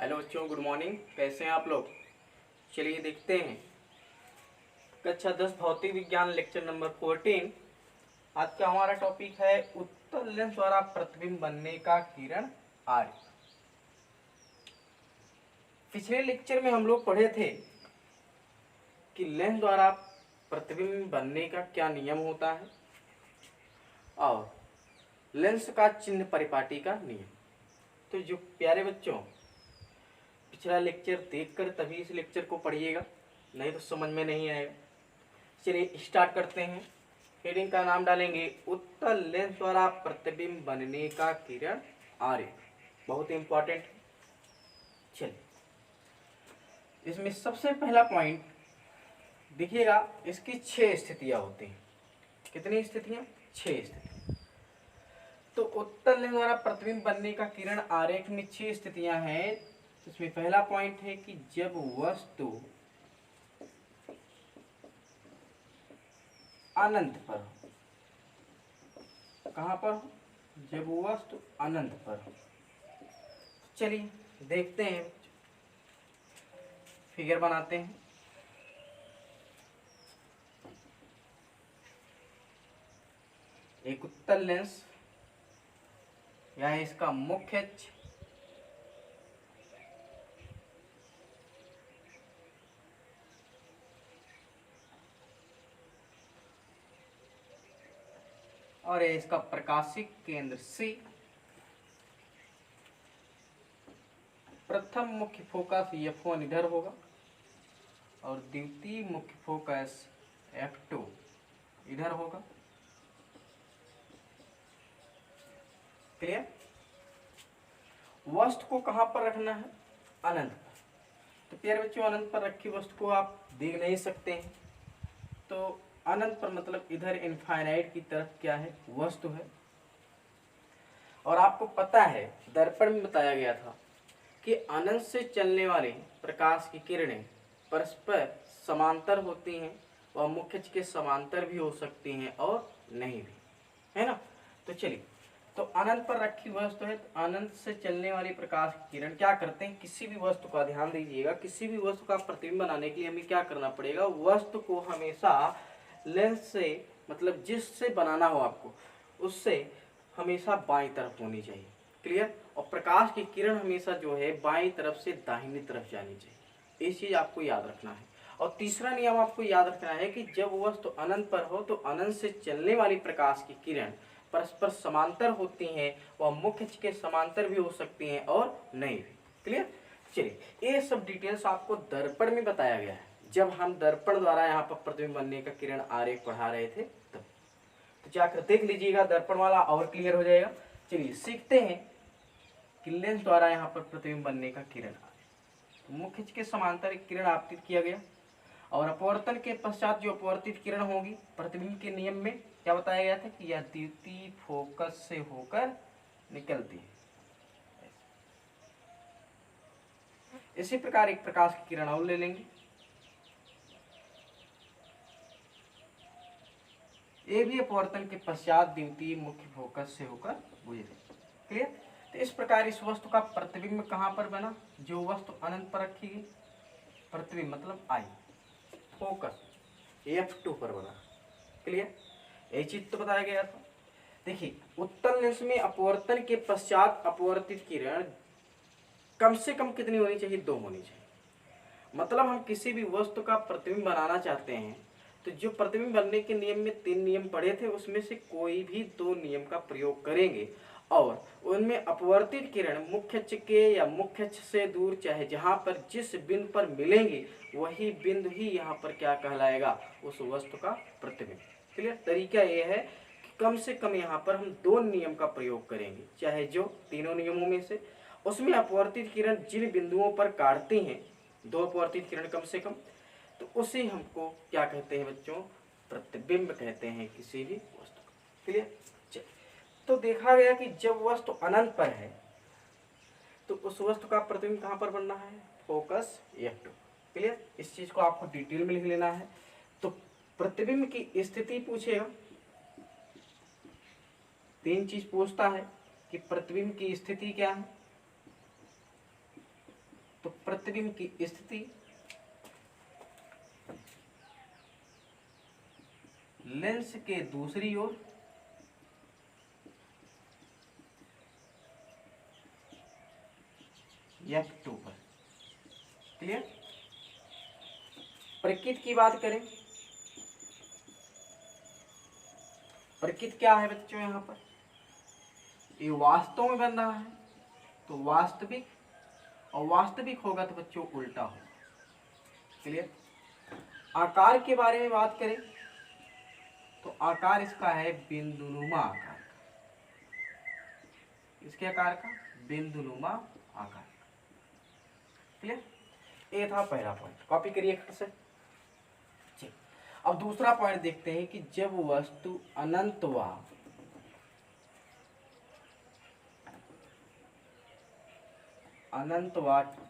Hello बच्चों, good morning. कैसे हैं आप लोग? चलिए देखते हैं कक्षा 10 भौतिक विज्ञान लेक्चर नंबर 14। आज का हमारा टॉपिक है उत्तल लेंस द्वारा प्रतिबिंब बनने का किरण आर्य। पिछले लेक्चर में हम लोग पढ़े थे कि लेंस द्वारा प्रतिबिंब बनने का क्या नियम होता है और लेंस का चिन्ह परिपाटी का नियम। तो जो प्यारे बच्चों, पिछला लेक्चर देखकर तभी इस लेक्चर को पढ़िएगा, नहीं तो समझ में नहीं आएगा। चलिए स्टार्ट करते हैं। हेडिंग का नाम डालेंगे उत्तल लेंस द्वारा प्रतिबिंब बनने का किरण आर्य। बहुत इंपॉर्टेंट है। चलिए इसमें सबसे पहला पॉइंट देखिएगा, इसकी 6 स्थितियां होती हैं। कितनी स्थितियां? 6 स्थितियां। तो उत्तल लेंस द्वारा प्रतिबिंब बनने का किरण आरेख में 6 स्थितियां हैं। इसमें पहला पॉइंट है कि जब वस्तु अनंत पर हो। कहां पर हो? जब वस्तु अनंत पर हो। चलिए देखते हैं, फिगर बनाते हैं। एक उत्तल लेंस, यह है इसका मुख्य अक्ष, और यह इसका प्रकाशिक केंद्र C। प्रथम मुख्य फोकस F1 इधर होगा और द्वितीय मुख्य फोकस F2 इधर होगा। क्लियर? वस्तु को कहां पर रखना है? अनंत पर। तो प्यारे बच्चों, अनंत पर रखी वस्तु को आप देख नहीं सकते हैं, तो अनंत पर मतलब इधर इनफाइनाइट की तरफ क्या है? वस्तु है। और आपको पता है, दर्पण में बताया गया था कि अनंत से चलने वाले प्रकाश की किरणें परस्पर समांतर होती हैं, वह मुख्य अक्ष के समांतर भी हो सकती हैं और नहीं भी, है ना। तो चलिए, तो अनंत पर रखी वस्तु है, तो अनंत से चलने वाली प्रकाश की किरण क्या करते हैं? किसी भी वस्तु का, ध्यान दीजिएगा, किसी भी वस्तु का प्रतिबिंब बनाने के लिए हमें क्या करना पड़ेगा? वस्तु को हमेशा लेंस से, मतलब जिससे बनाना हो आपको, उससे हमेशा बाईं तरफ होनी चाहिए। क्लियर? और प्रकाश की किरण हमेशा जो है बाईं तरफ से दाहिनी तरफ जानी चाहिए। इस चीज आपको याद रखना है। और तीसरा नियम आपको याद रखना है कि जब वस्तु अनंत पर हो तो अनंत से चलने वाली प्रकाश की किरण परस्पर समांतर होती हैं, वह मुख्य अक्ष के समांतर भी हो सकती हैं और नहीं भी। क्लियर? चलिए, ये सब डिटेल्स आपको दर्पण में बताया गया है, जब हम दर्पण द्वारा यहाँ पर प्रतिबिंब बनने का किरण आरेख पढ़ा रहे थे तब। तो जाकर देख लीजिएगा, दर्पण वाला और क्लियर हो जाएगा। चलिए सीखते हैं कि लेंस द्वारा यहाँ पर प्रतिबिंब बनने का किरण आरेख। मुख्य अक्ष के समांतर एक किरण आपतित किया गया और अपवर्तन के पश्चात जो अपवर्तित किरण होगी, प्रतिबिंब के नियम में क्या बताया गया था कि यह द्वितीय फोकस से होकर निकलती है। इसी प्रकार एक प्रकाश की किरण और ले लेंगे। ये भी अपवर्तन के पश्चात द्वितीय मुख्य फोकस से होकर गुजरे। क्लियर? तो इस प्रकार इस वस्तु का प्रतिबिंब कहां पर बना? जो वस्तु अनंत पर रखी गई, प्रतिबिंब मतलब आई, फोकस F2 पर बना। क्लियर? यही चीज तो बताया गया था। देखिए, उत्तल लेंस में अपवर्तन के पश्चात अपवर्तित किरण कम से कम कितनी होनी चाहिए? 2 होनी चाहिए। मतलब हम किसी भी वस्तु का प्रतिबिंब बनाना चाहते हैं, तो जो प्रतिबिंब बनने के नियम में 3 नियम पढ़े थे, उसमें से कोई भी 2 नियम का प्रयोग करेंगे और उनमें अपवर्तित किरण मुख्य अक्ष के या मुख्य अक्ष से दूर, चाहे जहां पर जिस बिंदु पर मिलेंगे वही बिंदु ही यहाँ पर क्या कहलाएगा? उस वस्तु का प्रतिबिंब। क्लियर? तरीका यह है कि कम से कम यहाँ पर हम 2 नियम का प्रयोग करेंगे, चाहे जो तीनों नियमों में से उसमें अपवर्तित किरण जिन बिंदुओं पर काटती हैं, 2 अपवर्तित किरण कम से कम, तो उसे हमको क्या कहते हैं बच्चों? प्रतिबिंब कहते हैं किसी भी वस्तु का। क्लियर? तो देखा गया कि जब वस्तु अनंत पर है तो उस वस्तु का प्रतिबिंब कहां पर बनना है? Focus F2। क्लियर? इस चीज को आपको डिटेल में लिख लेना है। तो प्रतिबिंब की स्थिति पूछेगा, 3 चीज पूछता है कि प्रतिबिंब की स्थिति क्या है। प्रतिबिंब की स्थिति लेंस के दूसरी ओर F2 पर। क्लियर। प्रकृति की बात करें, प्रकृति क्या है बच्चों, यहाँ पर ये वास्तव में बन रहा है तो वास्तविक, और वास्तविक होगा तो बच्चों उल्टा होगा। क्लियर। आकार के बारे में बात करें तो आकार इसका है बिंदुनुमा आकार का। इसके आकार का बिंदुनुमा आकार। क्लियर। ये था पहला पॉइंट, कॉपी करिए खट से। ठीक, अब दूसरा पॉइंट देखते हैं कि जब वस्तु अनंत व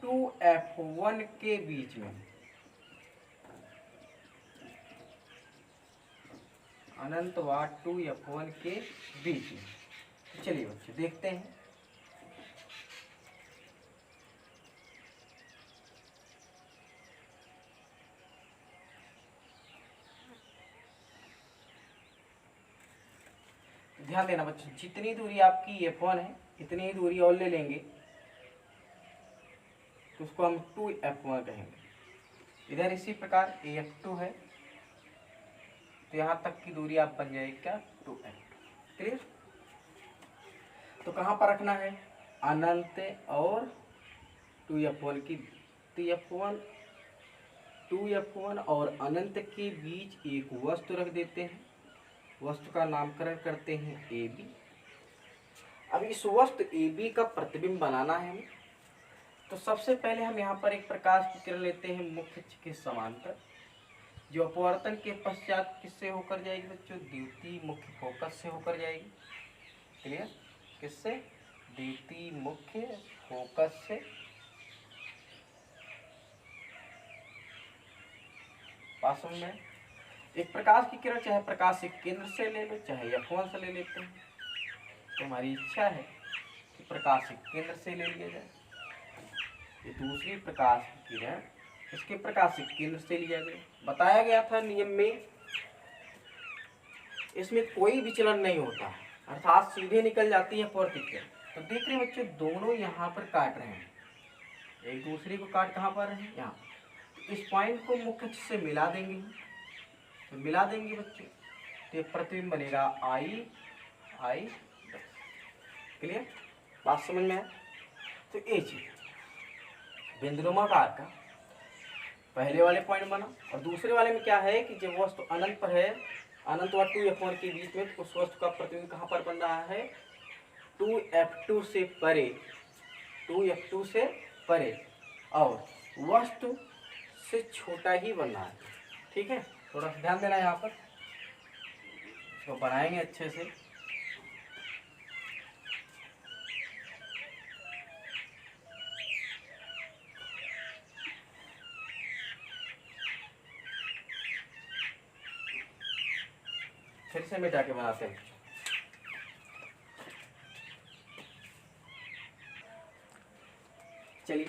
2f1 के बीच में, अनंत व 2f1 के बीच में, तो चलिए बच्चे देखते हैं। ध्यान देना बच्चों, जितनी दूरी आपकी f1 है इतनी ही दूरी और ले लेंगे तो उसको हम 2f1 कहेंगे। इधर इसी प्रकार f2 है तो यहाँ तक की दूरी आप बन जाएगी क्या, 2f2। क्लियर। तो कहाँ पर रखना है, अनंत और 2f1 की, तो 2f1 और अनंत के बीच एक वस्तु रख देते हैं, वस्तु का नामकरण करते हैं AB। अब इस वस्तु AB का प्रतिबिंब बनाना है हमें, तो सबसे पहले हम यहाँ पर एक प्रकाश की किरण लेते हैं मुख्य अक्ष के समांतर, जो अपवर्तन के पश्चात किससे होकर जाएगी बच्चों, द्वितीय मुख्य फोकस से होकर जाएगी। क्लियर। किससे, द्वितीय मुख्य फोकस से। बात समझ में। एक प्रकाश की किरण चाहे प्रकाश के केंद्र से ले लो चाहे f1 से ले लेते हैं, तो हमारी इच्छा है कि प्रकाश के केंद्र से ले लिया जाए। ये दूसरी प्रकाश की किरण इसके प्रकाश के केंद्र से लिया गया। बताया गया था नियम में इसमें कोई विचलन नहीं होता, अर्थात सीधे निकल जाती है अपवर्तित किरण। तो देख रहे बच्चों, दोनों यहाँ पर काट रहे हैं, एक दूसरे को काट कहाँ पर रहे हैं, यहाँ। इस पॉइंट को मुख्य अक्ष से मिला देंगे, तो मिला देंगे बच्चों तो प्रतिबिंब बनेगा I। क्लियर। बात समझ में है। तो ये चीज बिंदुनुमा आकार का पहले वाले पॉइंट बना, और दूसरे वाले में क्या है कि जब वस्तु अनंत पर है, अनंत व 2f1 के बीच में, तो उस वस्तु का प्रतिबिंब कहाँ पर बन रहा है, 2f2 से परे, 2f2 से परे, और वस्तु से छोटा ही बन रहा है। ठीक है, थोड़ा सा ध्यान देना यहाँ पर, इसको बनाएंगे अच्छे से। फिर से मिटा के बनाते हैं। चलिए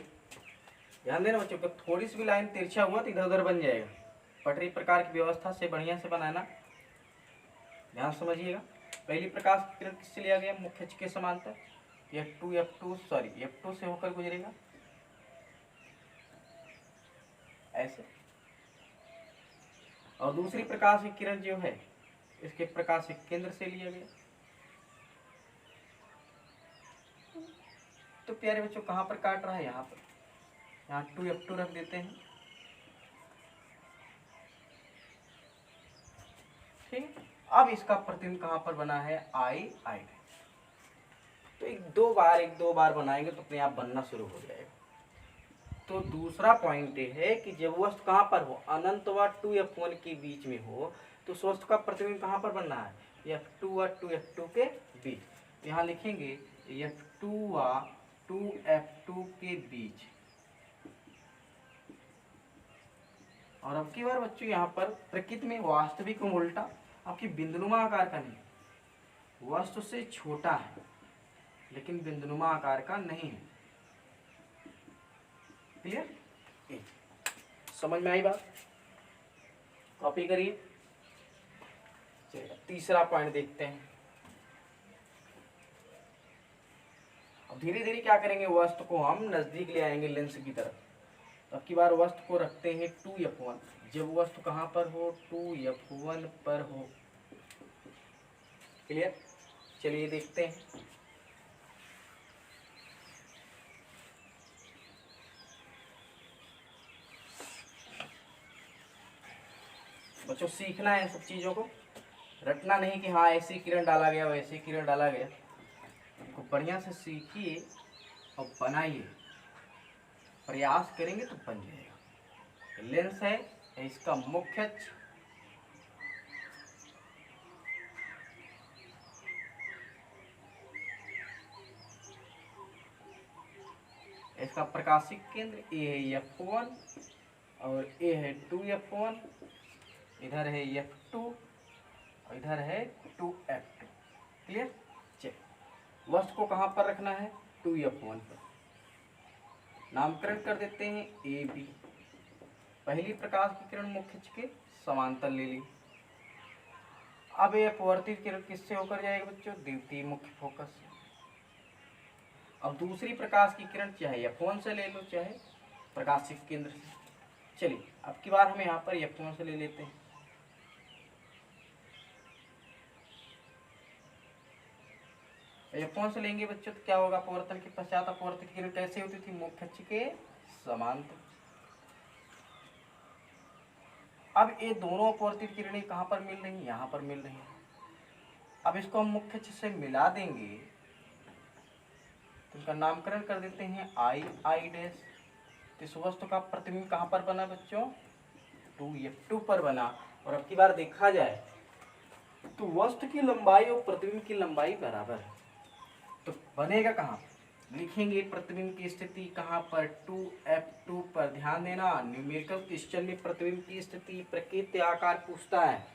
ध्यान देना बच्चों को, थोड़ी सी भी लाइन तिरछा हुआ तो इधर उधर बन जाएगा। पटरी प्रकार की व्यवस्था से बढ़िया से बनाना, ध्यान समझिएगा। पहली प्रकाश की किरण किससे लिया गया, मुख्य अक्ष के समांतर, F2 से होकर गुजरेगा ऐसे, और दूसरी प्रकाश की किरण जो है इसके प्रकाश के केंद्र से लिया गया। तो प्यारे बच्चों कहाँ पर काट रहा है, यहाँ पर, यहाँ 2f2 रख देते हैं। ठीक, अब इसका प्रतिबिंब कहाँ पर बना है, I। तो एक दो बार बनाएंगे तो अपने आप बनना शुरू हो जाएगा। तो दूसरा पॉइंट ये है कि जब वस्तु कहाँ पर हो, अनंत व 2f1 के बीच में हो, तो उस वस्तु का प्रतिबिंब कहाँ पर बनना है, f2 व 2f2 के बीच। यहाँ लिखेंगे f2 व 2f2 के बीच। और अब की बार बच्चों यहाँ पर प्रकृति में वास्तविक उल्टा, आपकी बिंदुनुमा आकार का नहीं, वस्तु से छोटा है लेकिन बिंदुनुमा आकार का नहीं है। क्लियर? समझ में आई बात? कॉपी करिए। चलिए तीसरा पॉइंट देखते हैं। अब धीरे धीरे क्या करेंगे, वस्तु को हम नजदीक ले आएंगे लेंस की तरफ। अब की बार वस्तु को रखते हैं 2f1। जब वस्तु कहाँ पर हो, 2f1 पर हो। क्लियर? चलिए देखते हैं। बच्चों सीखना है सब चीजों को, रटना नहीं कि हाँ ऐसी किरण डाला गया वैसे किरण डाला गया। इनको बढ़िया से सीखिए और बनाइए। प्रयास करेंगे तो बन जाएगा। लेंस है इसका मुख्य अक्ष, इसका प्रकाशिक केंद्र ए है f1 और ए है 2f1, इधर है f2 और इधर है 2f2। क्लियर? चलिए वस्तु को कहाँ पर रखना है, 2f1 पर। नामकरण कर देते हैं ए बी। पहली प्रकाश की किरण मुख्य अक्ष के समांतर ले ली। अब ये अपवर्तित किरण किससे होकर जाएगा बच्चों, द्वितीय मुख्य फोकस से। अब दूसरी प्रकाश की किरण चाहे f1 से ले लो चाहे प्रकाशिक केंद्र से। चलिए अब की बार हम यहाँ पर f1 से ले लेते हैं। f1 से लेंगे बच्चों तो क्या होगा, अपवर्तन के पश्चात अपवर्तित किरण कैसे होती थी, मुख्य अक्ष के समांतर। अब ये दोनों अपवर्तित किरणें कहाँ पर मिल रही हैं, यहाँ पर मिल रही हैं। अब इसको हम मुख्य अक्ष से मिला देंगे तो इसका नामकरण कर देते हैं आई आई डैश। तो इस वस्तु का प्रतिबिंब कहाँ पर बना बच्चों, 2f2 पर बना। और अब की बार देखा जाए तो वस्तु की लंबाई और प्रतिबिंब की लंबाई बराबर है, तो बनेगा कहाँ, लिखेंगे प्रतिबिंब की स्थिति कहाँ पर, 2f2 पर। ध्यान देना न्यूमेरिकल क्वेश्चन में प्रतिबिंब की स्थिति प्रकृति आकार पूछता है,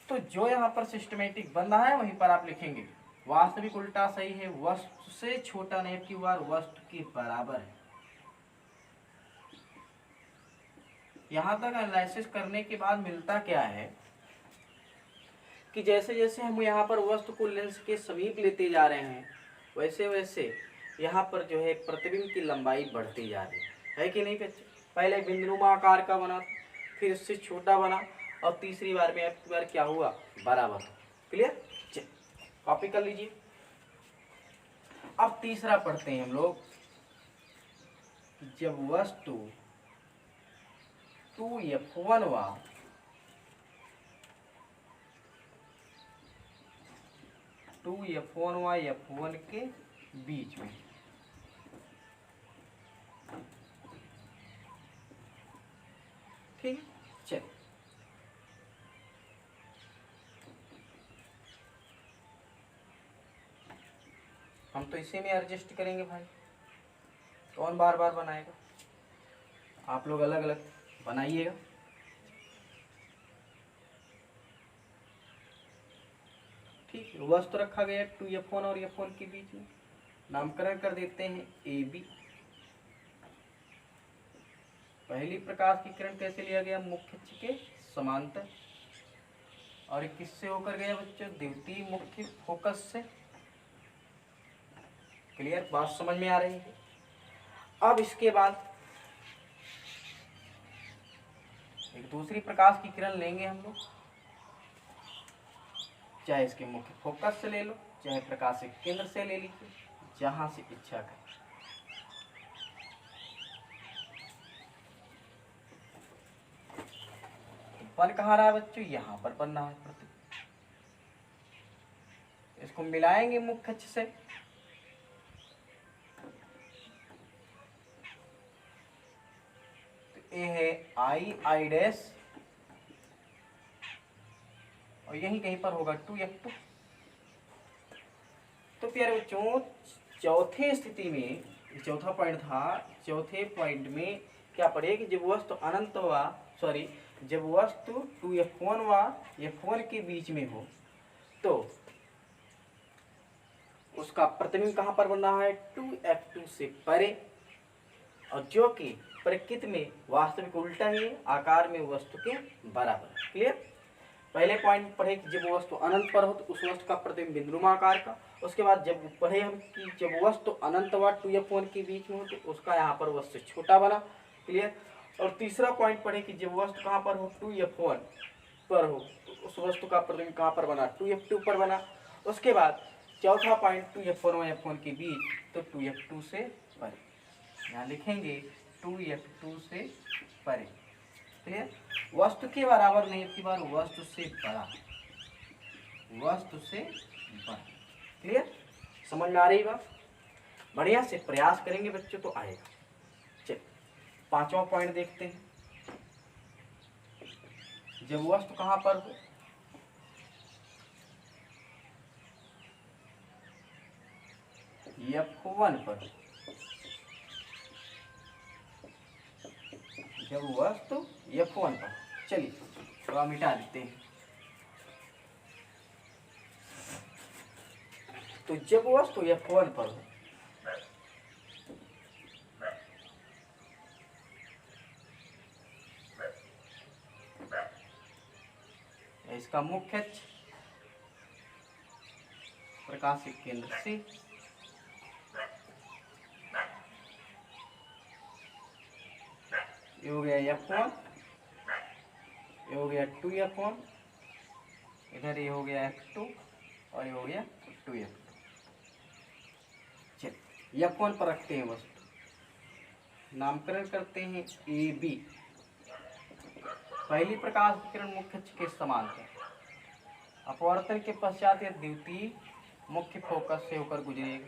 तो जो यहाँ पर सिस्टमेटिक बन रहा है वहीं पर आप लिखेंगे। वास्तविक उल्टा सही है, वस्तु से छोटा नहीं की बार वस्तु के बराबर है। यहाँ तक एनालिसिस करने के बाद मिलता क्या है कि जैसे जैसे हम यहाँ पर वस्तु को लेंस के समीप लेते जा रहे हैं वैसे वैसे यहाँ पर जो है प्रतिबिंब की लंबाई बढ़ती जा रही है कि नहीं बच्चे। पहले बिंदुनुमा आकार का बना, फिर इससे छोटा बना और तीसरी बार में एक बार क्या हुआ, बराबर। क्लियर? कॉपी कर लीजिए। अब तीसरा पढ़ते हैं हम लोग। जब वस्तु 2f1 वा 2f1 वा f1 के बीच में, ठीक है। चलिए हम तो इसी में एडजस्ट करेंगे भाई, कौन बार बार बनाएगा, आप लोग अलग अलग बनाइएगा। ठीक है, वस्तु रखा गया 2f1 और f1 के बीच में। नामकरण कर देते हैं ए बी। पहली प्रकाश की किरण कैसे लिया गया, मुख्य अक्ष के समांतर। और ये किससे होकर गया बच्चों, द्वितीय मुख्य फोकस से। क्लियर? बात समझ में आ रही है? अब इसके बाद एक दूसरी प्रकाश की किरण लेंगे हम लोग, चाहे इसके मुख्य फोकस से ले लो चाहे प्रकाशिक केंद्र से ले लीजिए, जहां से इच्छा करें। बन कहाँ रहा है बच्चों, यहाँ पर बन रहा है प्रतिबिंब। इसको मिलाएंगे मुख्य अक्ष से, तो ये है आई आई डैश और यही कहीं पर होगा 2f2। तो प्यारे बच्चों चौथे स्थिति में, चौथा पॉइंट था, चौथे पॉइंट में क्या पढ़े कि जब वस्तु अनंत हुआ, सॉरी जब वस्तु 2f1 व f1 के बीच में हो तो उसका प्रतिबिंब कहाँ पर बन रहा है, 2f2 से परे। और जो कि प्रकृति में वास्तविक उल्टा ही है, आकार में वस्तु के बराबर। क्लियर। पहले पॉइंट पढ़े कि जब वस्तु अनंत पर हो तो उस वस्तु का प्रतिबिंब बिंदुमा आकार का। उसके बाद जब पढ़े हम कि जब वस्तु अनंत व 2f1 के बीच में हो तो उसका यहाँ पर वस्तु छोटा बना। क्लियर। और तीसरा पॉइंट पढ़े कि जब वस्तु कहाँ पर हो 2f1 पर हो तो उस वस्तु का प्रतिबिंब कहाँ पर बना 2f2 पर बना। उसके बाद चौथा पॉइंट 2f1 व f1 के बीच तो 2f2 से परे, यहाँ लिखेंगे 2f2 से परे। क्लियर। वस्तु के बराबर नहीं की बार वस्तु से बड़ा, वस्तु से बड़ा। क्लियर। समझ में आ रही बात। बढ़िया से प्रयास करेंगे बच्चों तो आएगा। चल पांचवा पॉइंट देखते हैं। जब वस्तु कहां पर हो F1 पर, जब वस्तु F1 पर, चलिए थोड़ा मिटा देते हैं। तो जब वस्तु F1 पर हो इसका मुख्य अक्ष प्रकाशिक केंद्र से ये हो गया F1, ये हो गया 2F1, इधर ये हो गया F2 और ये हो गया 2F2। चलिए F1 पर रखते हैं वस्तु, नामकरण करते हैं AB। पहली प्रकाश विकिरण मुख्य अक्ष के समांतर, अपवर्तन के पश्चात यह द्वितीय मुख्य फोकस से होकर गुजरेगा।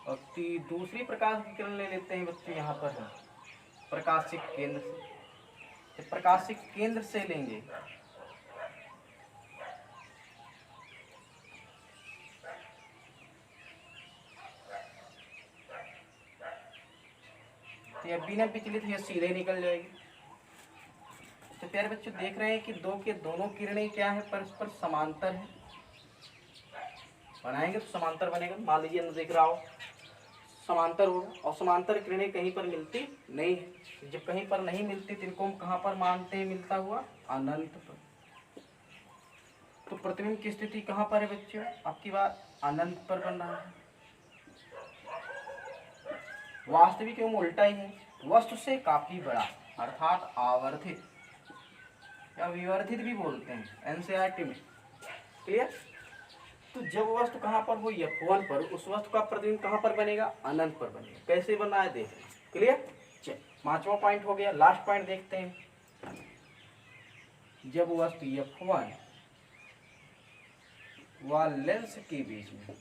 और दूसरी प्रकाश विकिरण ले लेते हैं बच्चे, यहाँ पर है प्रकाशिक केंद्र से। प्रकाशिक केंद्र से लेंगे तो यह बिना विचलित यह सीधे निकल जाएगी। तो प्यारे बच्चों देख रहे हैं कि दो के दोनों किरणें क्या है, परस्पर समांतर है। बनाएंगे तो समांतर बनेगा। मान लीजिए न देख रहा हो समांतर होगा, और समांतर किरणें कहीं पर मिलती नहीं है। जब कहीं पर नहीं मिलती तो इनको हम कहाँ पर मानते हैं मिलता हुआ, अनंत पर। तो प्रतिबिंब की स्थिति कहाँ पर है बच्चों, आपकी बात अनंत पर बन रहा है। वास्तविक एवं उल्टा ही है, वस्तु से काफी बड़ा अर्थात आवर्धित या विवर्धित भी बोलते हैं एनसीईआरटी में। क्लियर। तो जब वस्तु कहाँ पर हो F1 पर, उस वस्तु का प्रतिबिंब कहाँ पर बनेगा, अनंत पर बनेगा। कैसे बना है देखें। क्लियर। चल पांचवा पॉइंट हो गया, लास्ट पॉइंट देखते हैं। जब वस्तु F1 व लेंस के बीच में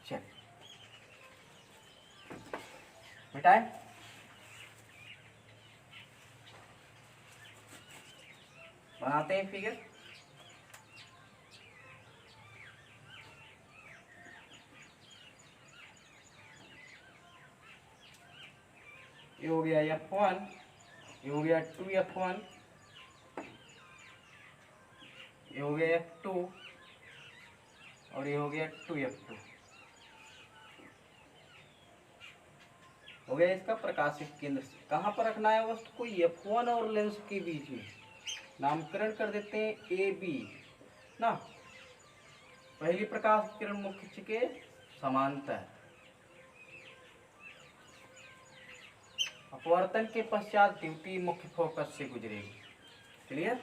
चल मिटाए, बनाते हैं फिगर। ये हो गया F1, ये हो गया 2F1, ये हो गया F2 और ये हो गया 2F2। हो गया इसका प्रकाशिक केंद्र से। कहाँ पर रखना है वस्तु को, F1 और लेंस के बीच में। नामकरण कर देते हैं AB ना। पहली प्रकाश किरण मुख्य अक्ष के समांतर, अपवर्तन के पश्चात द्वितीय मुख्य फोकस से गुजरेगी। क्लियर।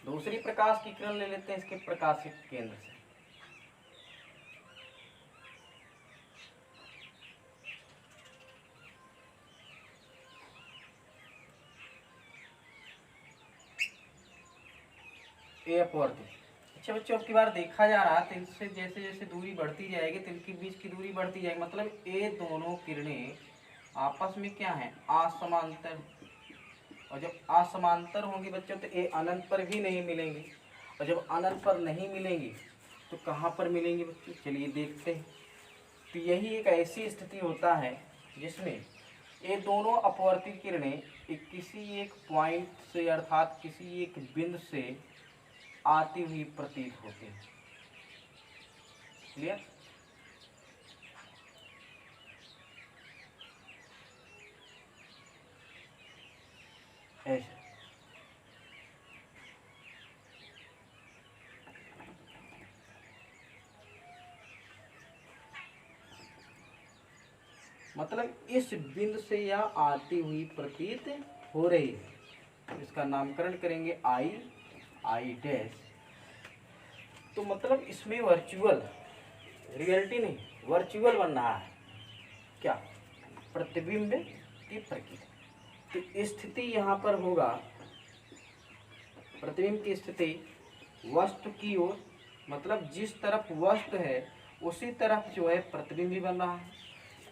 दूसरी प्रकाश की किरण ले लेते हैं इसके प्रकाशिक केंद्र से। अपवर्तित। अच्छा बच्चों अब की बार देखा जा रहा है तो इनसे जैसे जैसे दूरी बढ़ती जाएगी तो इनके बीच की दूरी बढ़ती जाएगी। मतलब ये दोनों किरणें आपस में क्या है, असमांतर। और जब असमांतर होंगी बच्चों तो ये अनंत पर भी नहीं मिलेंगी। और जब अनंत पर नहीं मिलेंगी तो कहाँ पर मिलेंगी बच्चों, चलिए देखते हैं। तो यही एक ऐसी स्थिति होता है जिसमें ये दोनों अपवर्तित किरणें किसी एक पॉइंट से अर्थात किसी एक बिंदु से आती हुई प्रतीत होती है। क्लियर? ऐसे मतलब इस बिंदु से यह आती हुई प्रतीत हो रही है। इसका नामकरण करेंगे आई डैश। तो मतलब इसमें वर्चुअल, रियलिटी नहीं, वर्चुअल बन रहा है क्या? प्रतिबिंब की प्रकृति। तो स्थिति यहाँ पर होगा, प्रतिबिंब की स्थिति वस्तु की ओर, मतलब जिस तरफ वस्तु है उसी तरफ जो है प्रतिबिंब भी बन रहा है।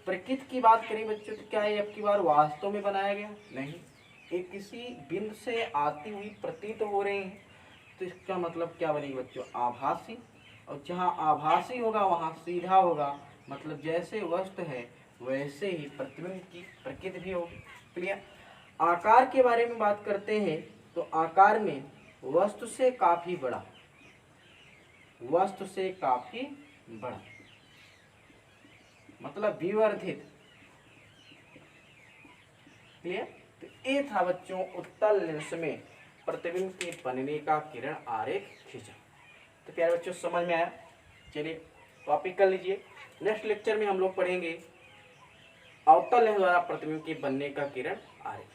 प्रकृति की बात करें बच्चों तो क्या है, अब की बार वास्तव में बनाया गया नहीं, एक किसी बिंदु से आती हुई प्रतीत हो रही है। तो इसका मतलब क्या बनेगा बच्चों? आभासी। और जहाँ आभासी होगा वहाँ सीधा होगा, मतलब जैसे वस्तु है वैसे ही प्रतिबिंब की प्रकृति भी होगी। क्लियर? आकार के बारे में बात करते हैं तो आकार में वस्तु से काफी बड़ा, वस्तु से काफी बड़ा मतलब विवर्धित। क्लियर? तो ये था बच्चों उत्तल लेंस में प्रतिबिंब के बनने का किरण आरेख खींचा। तो प्यारे बच्चों समझ में आया? चलिए टॉपिक कर लीजिए। नेक्स्ट लेक्चर में हम लोग पढ़ेंगे अवतल लेंस द्वारा प्रतिबिंब के बनने का किरण आरेख।